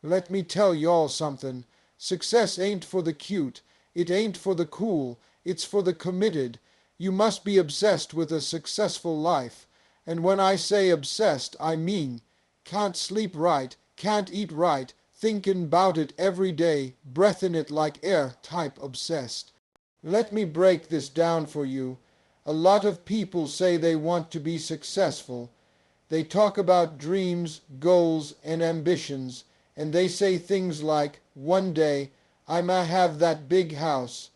Let me tell y'all something. Success ain't for the cute. It ain't for the cool. It's for the committed. You must be obsessed with a successful life. And when I say obsessed, I mean can't sleep right, can't eat right, thinking 'bout it every day, breathing it like air type obsessed. Let me break this down for you. A lot of people say they want to be successful. They talk about dreams, goals, and ambitions, and they say things like, one day I may have that big house,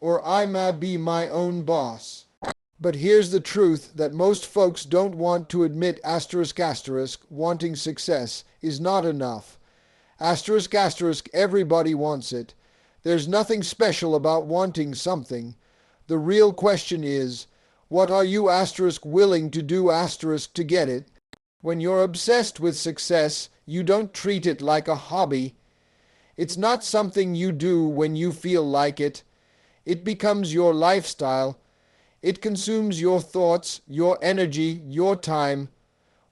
or I may be my own boss. But here's the truth that most folks don't want to admit asterisk asterisk wanting success is not enough. Asterisk asterisk everybody wants it. There's nothing special about wanting something. The real question is, what are you asterisk willing to do asterisk to get it? When you're obsessed with success, you don't treat it like a hobby. It's not something you do when you feel like it. It becomes your lifestyle. It consumes your thoughts, your energy, your time.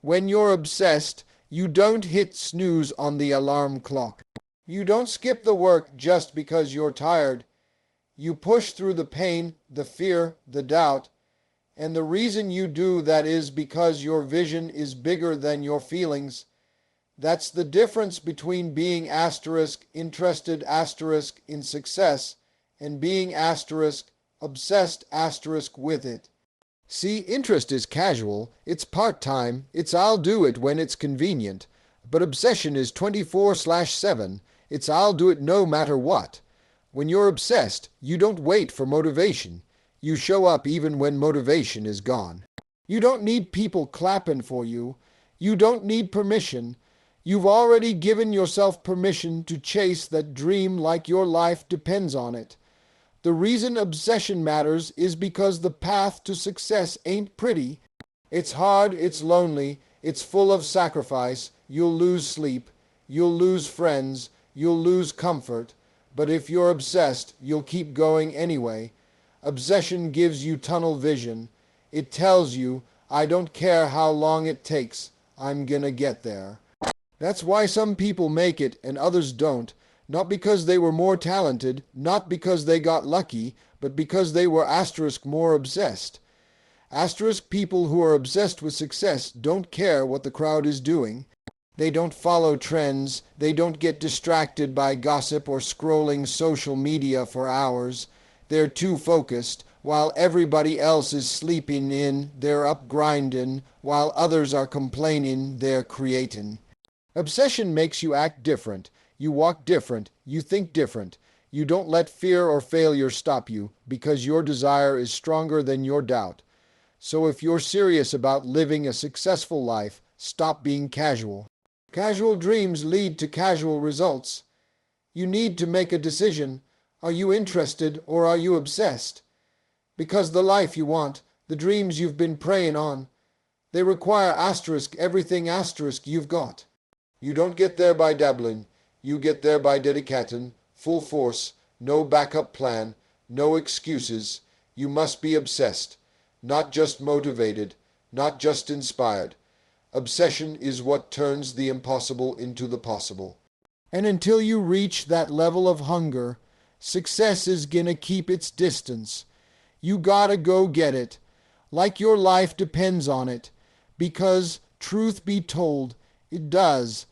When you're obsessed, you don't hit snooze on the alarm clock. You don't skip the work just because you're tired. You push through the pain, the fear, the doubt. And the reason you do that is because your vision is bigger than your feelings. That's the difference between being asterisk interested asterisk in success and being asterisk obsessed asterisk with it. See, interest is casual, it's part-time, it's I'll do it when it's convenient. But obsession is 24/7, it's I'll do it no matter what. When you're obsessed, you don't wait for motivation. You show up even when motivation is gone. You don't need people clapping for you. You don't need permission. You've already given yourself permission to chase that dream like your life depends on it. The reason obsession matters is because the path to success ain't pretty. It's hard, it's lonely, it's full of sacrifice. You'll lose sleep, you'll lose friends, you'll lose comfort. But if you're obsessed, you'll keep going anyway. Obsession gives you tunnel vision. It tells you, I don't care how long it takes, I'm gonna get there. That's why some people make it and others don't. Not because they were more talented, not because they got lucky, but because they were asterisk more obsessed. Asterisk people who are obsessed with success don't care what the crowd is doing. They don't follow trends. They don't get distracted by gossip or scrolling social media for hours. They're too focused. While everybody else is sleeping in, they're up grinding. While others are complaining, they're creating. Obsession makes you act different. You walk different. You think different. You don't let fear or failure stop you because your desire is stronger than your doubt. So if you're serious about living a successful life, stop being casual. Casual dreams lead to casual results. You need to make a decision. Are you interested or are you obsessed? Because the life you want, the dreams you've been preying on, they require asterisk everything asterisk you've got. You don't get there by dabbling. You get there by dedicating, full force, no backup plan, no excuses. You must be obsessed, not just motivated, not just inspired. Obsession is what turns the impossible into the possible. And until you reach that level of hunger, success is gonna keep its distance. You gotta go get it, like your life depends on it, because, truth be told, it does.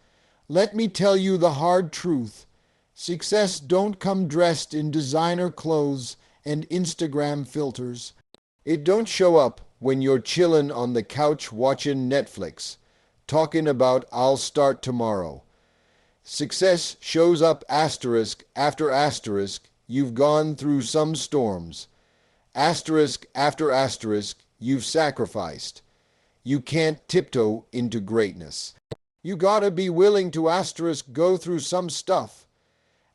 Let me tell you the hard truth. Success don't come dressed in designer clothes and Instagram filters. It don't show up when you're chillin' on the couch watching Netflix, talking about I'll start tomorrow. Success shows up asterisk after asterisk. You've gone through some storms. Asterisk after asterisk, you've sacrificed. You can't tiptoe into greatness. You gotta be willing to asterisk go through some stuff.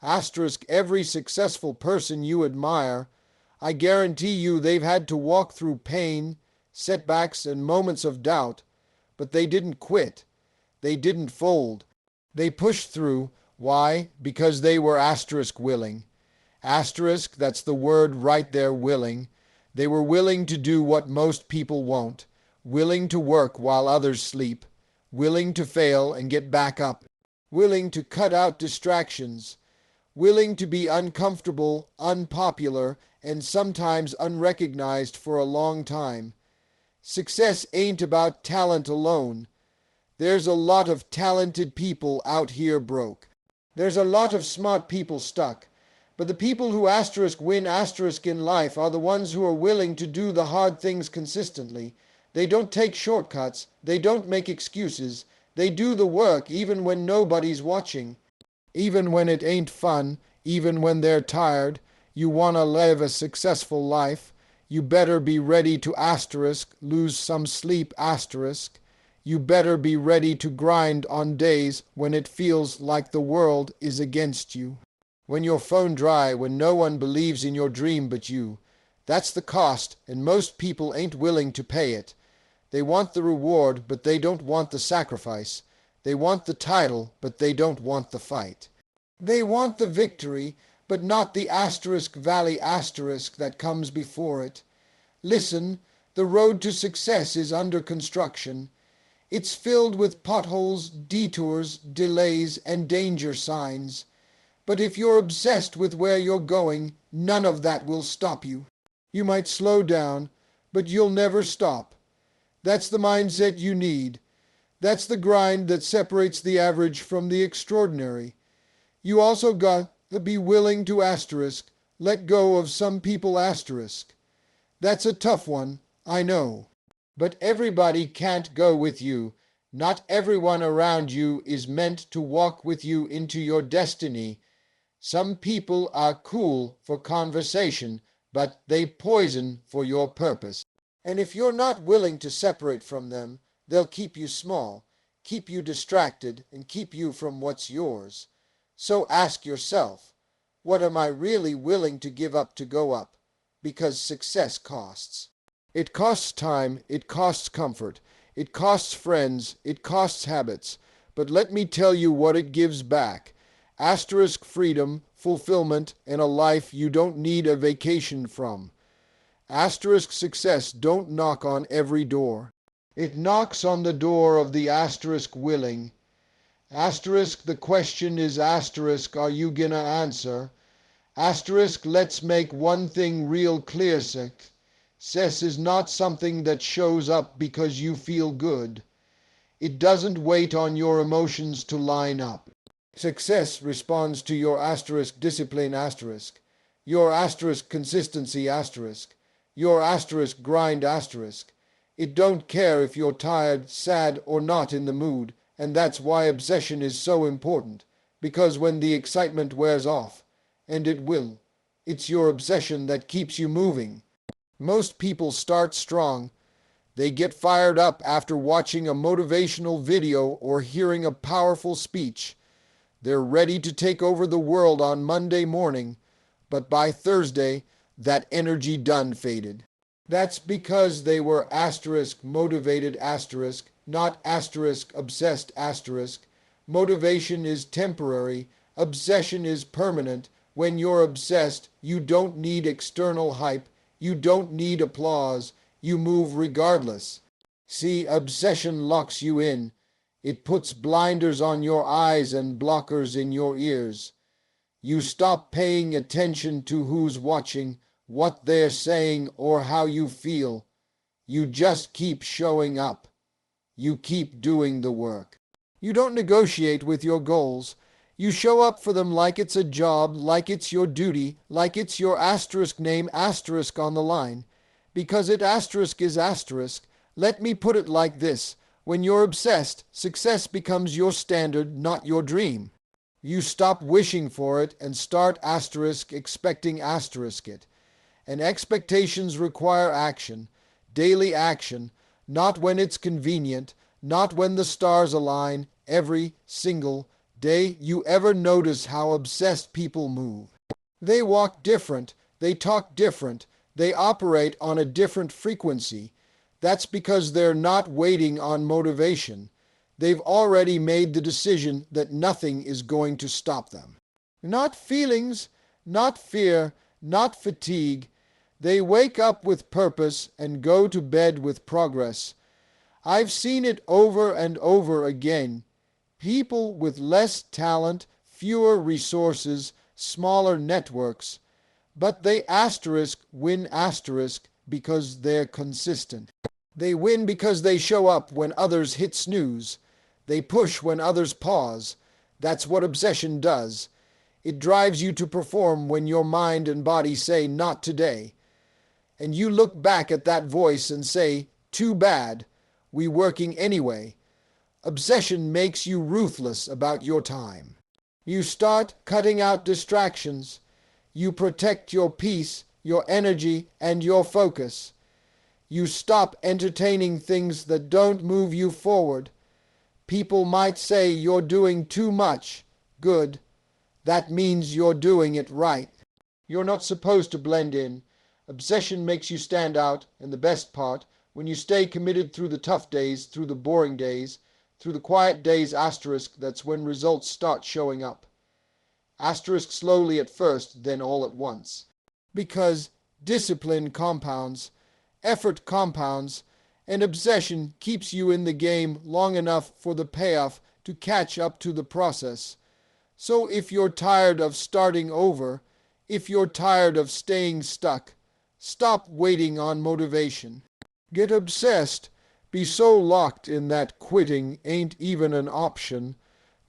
Asterisk every successful person you admire. I guarantee you they've had to walk through pain, setbacks, and moments of doubt, but they didn't quit. They didn't fold. They pushed through. Why? Because they were asterisk willing. Asterisk, that's the word right there, willing. They were willing to do what most people won't, willing to work while others sleep, willing to fail and get back up. willing to cut out distractions, willing to be uncomfortable, unpopular, and sometimes unrecognized for a long time. Success ain't about talent alone. There's a lot of talented people out here broke. There's a lot of smart people stuck. But the people who win in life are the ones who are willing to do the hard things consistently. They don't take shortcuts. They don't make excuses. They do the work even when nobody's watching. Even when it ain't fun, even when they're tired. You want to live a successful life. You better be ready to lose some sleep You better be ready to grind on days when it feels like the world is against you. When your phone dry, when no one believes in your dream but you. That's the cost, and most people ain't willing to pay it. They want the reward, but they don't want the sacrifice. They want the title, but they don't want the fight. They want the victory, but not the valley that comes before it. Listen, the road to success is under construction. It's filled with potholes, detours, delays, and danger signs. But if you're obsessed with where you're going, none of that will stop you. You might slow down, but you'll never stop. That's the mindset you need. That's the grind that separates the average from the extraordinary. You also got to be willing to let go of some people That's a tough one, I know. But everybody can't go with you. Not everyone around you is meant to walk with you into your destiny. Some people are cool for conversation, but they poison for your purpose. And if you're not willing to separate from them, they'll keep you small, keep you distracted, and keep you from what's yours. So ask yourself, what am I really willing to give up to go up? Because success costs. It costs time, it costs comfort, it costs friends, it costs habits. But let me tell you what it gives back. Freedom, fulfillment, and a life you don't need a vacation from. Success don't knock on every door. It knocks on the door of the willing. The question is are you gonna answer? Let's make one thing real clear, Success is not something that shows up because you feel good. It doesn't wait on your emotions to line up. Success responds to your discipline your consistency your grind It don't care if you're tired, sad, or not in the mood, and that's why obsession is so important, because when the excitement wears off, and it will, it's your obsession that keeps you moving. Most people start strong. They get fired up after watching a motivational video or hearing a powerful speech. They're ready to take over the world on Monday morning, but by Thursday, that energy done faded. That's because they were motivated not obsessed Motivation is temporary, obsession is permanent. When you're obsessed, you don't need external hype, you don't need applause, you move regardless. See, obsession locks you in. It puts blinders on your eyes and blockers in your ears. You stop paying attention to who's watching, what they're saying, or how you feel. You just keep showing up. You keep doing the work. You don't negotiate with your goals. You show up for them like it's a job, like it's your duty, like it's your name on the line. Because it is let me put it like this. When you're obsessed, success becomes your standard, not your dream. You stop wishing for it and start expecting it. And expectations require action, daily action, not when it's convenient, not when the stars align, every single day. You ever notice how obsessed people move? They walk different, they talk different, they operate on a different frequency. That's because they're not waiting on motivation. They've already made the decision that nothing is going to stop them. Not feelings, not fear, not fatigue. They wake up with purpose and go to bed with progress. I've seen it over and over again. People with less talent, fewer resources, smaller networks, but they win because they're consistent. They win because they show up when others hit snooze. They push when others pause. That's what obsession does. It drives you to perform when your mind and body say, not today. And you look back at that voice and say, too bad, we working anyway. Obsession makes you ruthless about your time. You start cutting out distractions. You protect your peace, your energy, and your focus. You stop entertaining things that don't move you forward. People might say you're doing too much. Good. That means you're doing it right. You're not supposed to blend in. Obsession makes you stand out, and the best part, when you stay committed through the tough days, through the boring days, through the quiet days, that's when results start showing up. Slowly at first, then all at once. Because discipline compounds, effort compounds, and obsession keeps you in the game long enough for the payoff to catch up to the process. So if you're tired of starting over, if you're tired of staying stuck, stop waiting on motivation. Get obsessed. Be so locked in that quitting ain't even an option.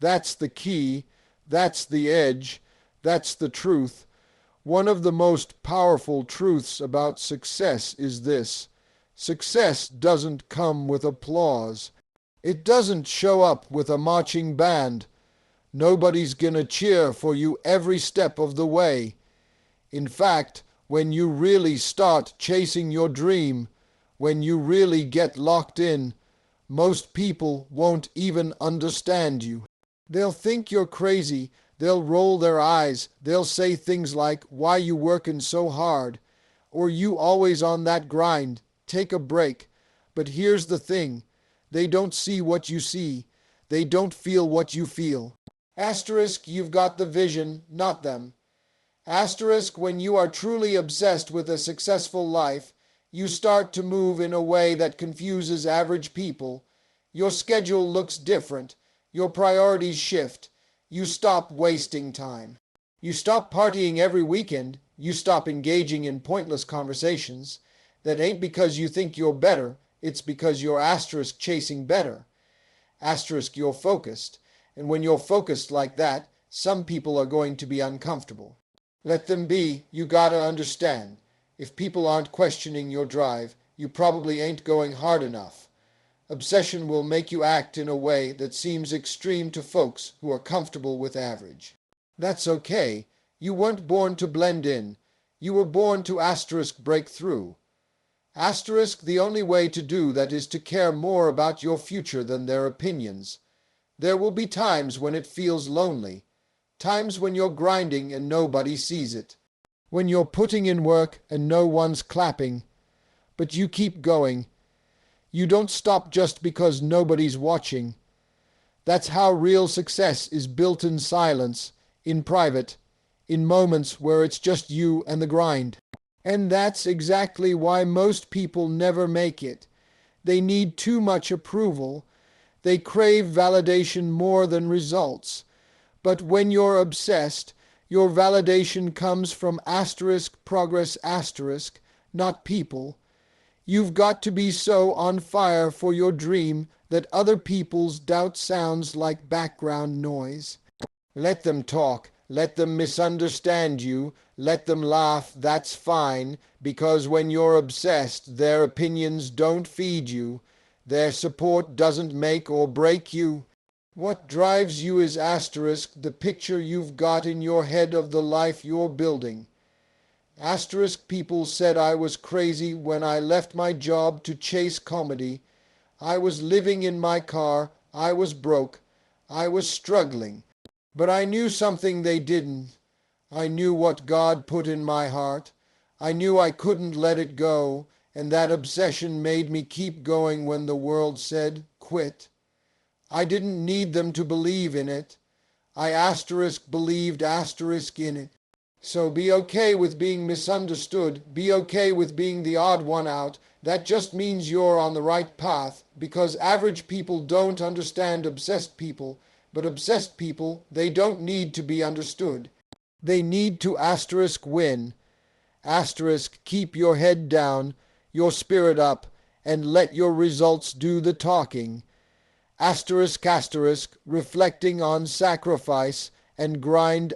That's the key. That's the edge. That's the truth. One of the most powerful truths about success is this. Success doesn't come with applause. It doesn't show up with a marching band. Nobody's gonna cheer for you every step of the way. In fact, when you really start chasing your dream, when you really get locked in, most people won't even understand you. They'll think you're crazy. They'll roll their eyes. They'll say things like, "Why you working so hard?" Or "You always on that grind. Take a break." But here's the thing. They don't see what you see. They don't feel what you feel. You've got the vision, not them. When you are truly obsessed with a successful life, you start to move in a way that confuses average people. Your schedule looks different. Your priorities shift. You stop wasting time. You stop partying every weekend. You stop engaging in pointless conversations. That ain't because you think you're better. It's because you're chasing better. You're focused. And when you're focused like that, some people are going to be uncomfortable. Let them be. You gotta understand. If people aren't questioning your drive, you probably ain't going hard enough. Obsession will make you act in a way that seems extreme to folks who are comfortable with average. That's okay. You weren't born to blend in. You were born to break through. The only way to do that is to care more about your future than their opinions. There will be times when it feels lonely. Times when you're grinding and nobody sees it. When you're putting in work and no one's clapping. But you keep going. You don't stop just because nobody's watching. That's how real success is built in silence, in private, in moments where it's just you and the grind. And that's exactly why most people never make it. They need too much approval. They crave validation more than results. But when you're obsessed, your validation comes from progress, not people. You've got to be so on fire for your dream that other people's doubt sounds like background noise. Let them talk. Let them misunderstand you. Let them laugh. That's fine, because when you're obsessed, their opinions don't feed you. Their support doesn't make or break you. What drives you is the picture you've got in your head of the life you're building. People said I was crazy when I left my job to chase comedy. I was living in my car. I was broke. I was struggling. But I knew something they didn't. I knew what God put in my heart. I knew I couldn't let it go, and that obsession made me keep going when the world said, quit. I didn't need them to believe in it. I believed in it. So be okay with being misunderstood. Be okay with being the odd one out. That just means you're on the right path, because average people don't understand obsessed people. But obsessed people, they don't need to be understood. They need to win. Keep your head down, your spirit up, and let your results do the talking. Reflecting on sacrifice and grind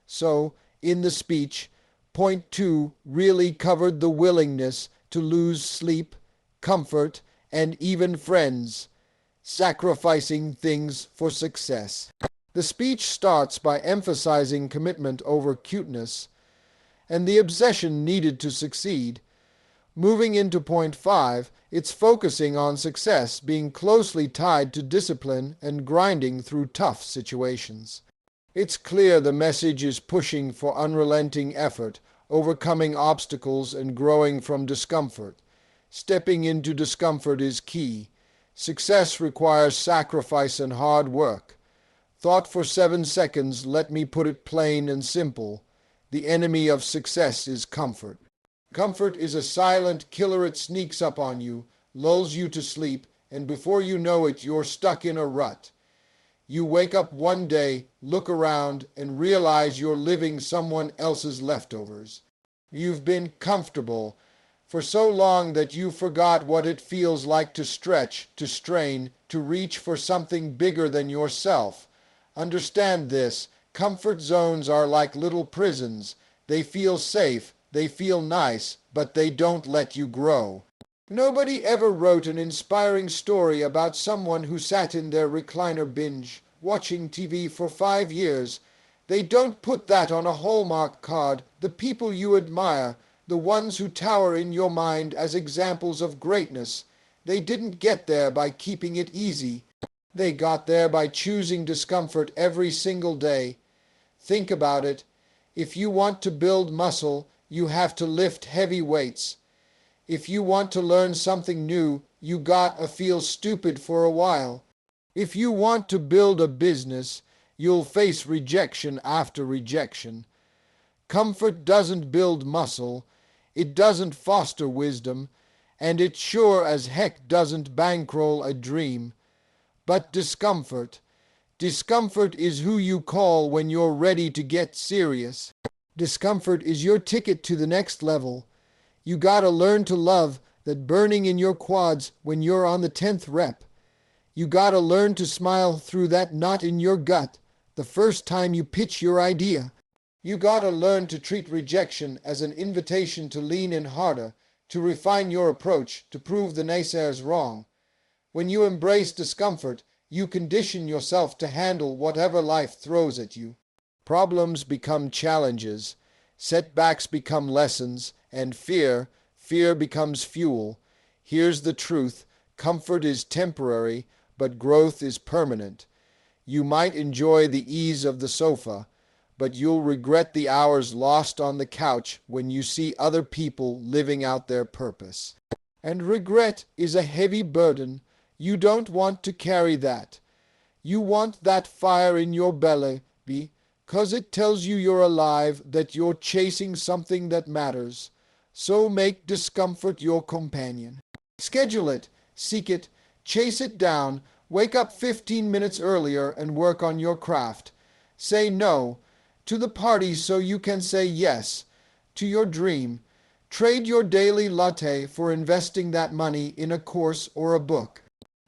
so, in the speech, point 2 really covered the willingness to lose sleep, comfort, and even friends, sacrificing things for success. The speech starts by emphasizing commitment over cuteness and the obsession needed to succeed. Moving into point 5, it's focusing on success being closely tied to discipline and grinding through tough situations. It's clear the message is pushing for unrelenting effort, overcoming obstacles and growing from discomfort. Stepping into discomfort is key. Success requires sacrifice and hard work. Thought for 7 seconds, let me put it plain and simple. The enemy of success is comfort. Comfort is a silent killer. It sneaks up on you, lulls you to sleep, and before you know it, you're stuck in a rut. You wake up one day, look around, and realize you're living someone else's leftovers. You've been comfortable for so long that you forgot what it feels like to stretch, to strain, to reach for something bigger than yourself. Understand this. Comfort zones are like little prisons. They feel safe, they feel nice, but they don't let you grow. Nobody ever wrote an inspiring story about someone who sat in their recliner binge, watching TV for 5 years. They don't put that on a Hallmark card. The people you admire, the ones who tower in your mind as examples of greatness, they didn't get there by keeping it easy. They got there by choosing discomfort every single day. Think about it. If you want to build muscle, you have to lift heavy weights. If you want to learn something new, you gotta feel stupid for a while. If you want to build a business, you'll face rejection after rejection. Comfort doesn't build muscle, it doesn't foster wisdom, and it sure as heck doesn't bankroll a dream. But discomfort is who you call when you're ready to get serious. Discomfort is your ticket to the next level. You gotta learn to love that burning in your quads when you're on the 10th rep. You gotta learn to smile through that knot in your gut the first time you pitch your idea. You gotta learn to treat rejection as an invitation to lean in harder, to refine your approach, to prove the naysayers wrong. When you embrace discomfort, you condition yourself to handle whatever life throws at you. Problems become challenges, setbacks become lessons, and fear becomes fuel. Here's the truth: comfort is temporary, but growth is permanent. You might enjoy the ease of the sofa, but you'll regret the hours lost on the couch when you see other people living out their purpose. And regret is a heavy burden. You don't want to carry that. You want that fire in your belly, because it tells you you're alive, that you're chasing something that matters. So make discomfort your companion. Schedule it, seek it, chase it down, wake up 15 minutes earlier and work on your craft. Say no to the party so you can say yes to your dream. Trade your daily latte for investing that money in a course or a book.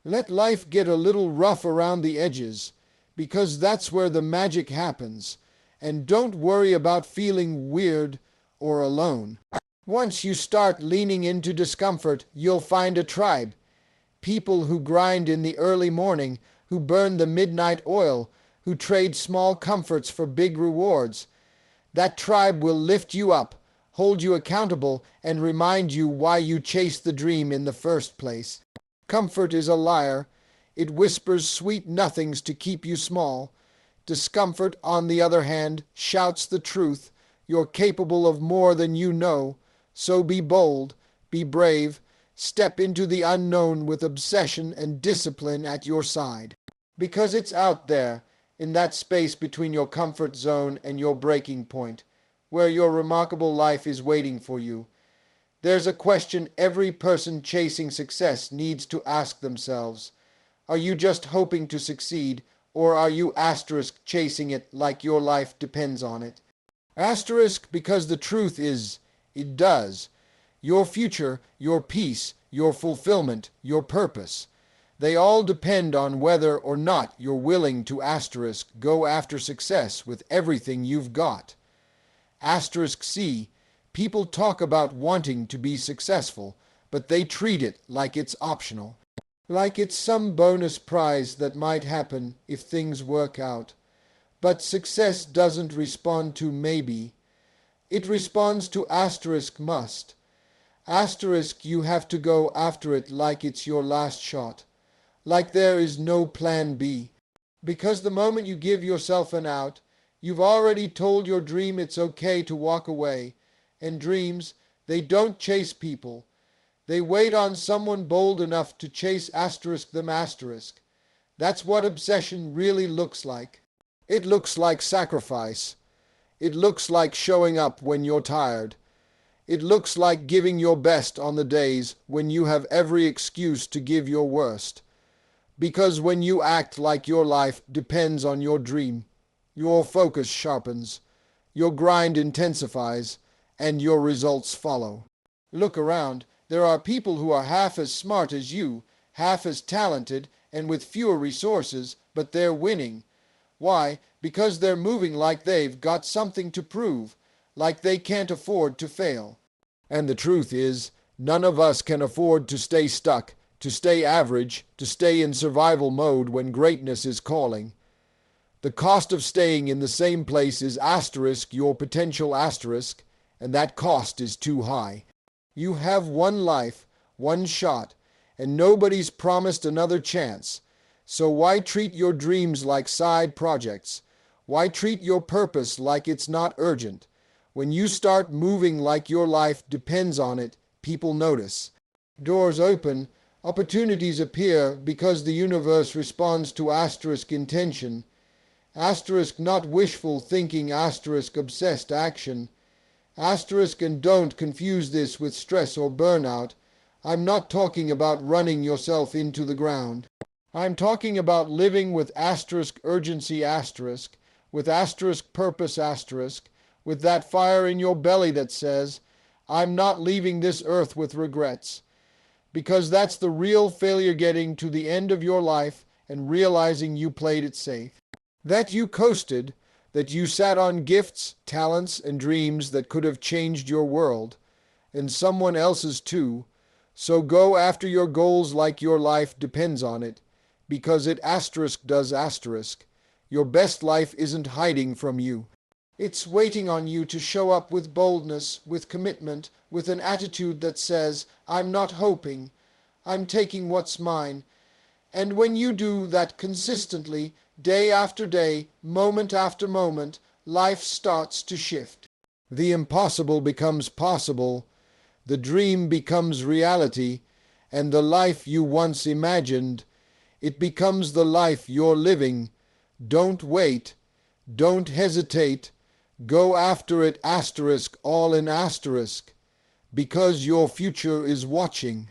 Let life get a little rough around the edges, because that's where the magic happens. And don't worry about feeling weird or alone. Once you start leaning into discomfort, you'll find a tribe. People who grind in the early morning, who burn the midnight oil, who trade small comforts for big rewards. That tribe will lift you up, hold you accountable, and remind you why you chased the dream in the first place. Comfort is a liar. It whispers sweet nothings to keep you small. Discomfort, on the other hand, shouts the truth. You're capable of more than you know. So be bold, be brave, step into the unknown with obsession and discipline at your side. Because it's out there, in that space between your comfort zone and your breaking point, where your remarkable life is waiting for you. There's a question every person chasing success needs to ask themselves. Are you just hoping to succeed, or are you asterisk chasing it like your life depends on it? Asterisk because the truth is, it does. Your future, your peace, your fulfillment, your purpose. They all depend on whether or not you're willing to asterisk go after success with everything you've got. Asterisk C. People talk about wanting to be successful, but they treat it like it's optional. Like it's some bonus prize that might happen if things work out. But success doesn't respond to maybe. It responds to asterisk must. Asterisk you have to go after it like it's your last shot. Like there is no plan B. Because the moment you give yourself an out, you've already told your dream it's okay to walk away. And dreams, they don't chase people. They wait on someone bold enough to chase asterisk them asterisk. That's what obsession really looks like. It looks like sacrifice. It looks like showing up when you're tired. It looks like giving your best on the days when you have every excuse to give your worst. Because when you act like your life depends on your dream, your focus sharpens, your grind intensifies, and your results follow. Look around. There are people who are half as smart as you, half as talented, and with fewer resources, but they're winning. Why? Because they're moving like they've got something to prove, like they can't afford to fail. And the truth is, none of us can afford to stay stuck, to stay average, to stay in survival mode when greatness is calling. The cost of staying in the same place is asterisk your potential asterisk, and that cost is too high. You have one life, one shot, and nobody's promised another chance. So why treat your dreams like side projects? Why treat your purpose like it's not urgent? When you start moving like your life depends on it, people notice. Doors open, opportunities appear because the universe responds to asterisk intention. Asterisk not wishful thinking, asterisk obsessed action. Asterisk, and don't confuse this with stress or burnout. I'm not talking about running yourself into the ground. I'm talking about living with asterisk urgency asterisk, with asterisk purpose asterisk, with that fire in your belly that says, I'm not leaving this earth with regrets. Because that's the real failure, getting to the end of your life and realizing you played it safe. That you coasted, that you sat on gifts, talents, and dreams that could have changed your world, and someone else's too. So go after your goals like your life depends on it, because it asterisk does asterisk. Your best life isn't hiding from you. It's waiting on you to show up with boldness, with commitment, with an attitude that says, I'm not hoping, I'm taking what's mine. And when you do that consistently, day after day, moment after moment, life starts to shift. The impossible becomes possible, the dream becomes reality, and the life you once imagined, it becomes the life you're living. Don't wait, don't hesitate, go after it asterisk all in asterisk, because your future is watching.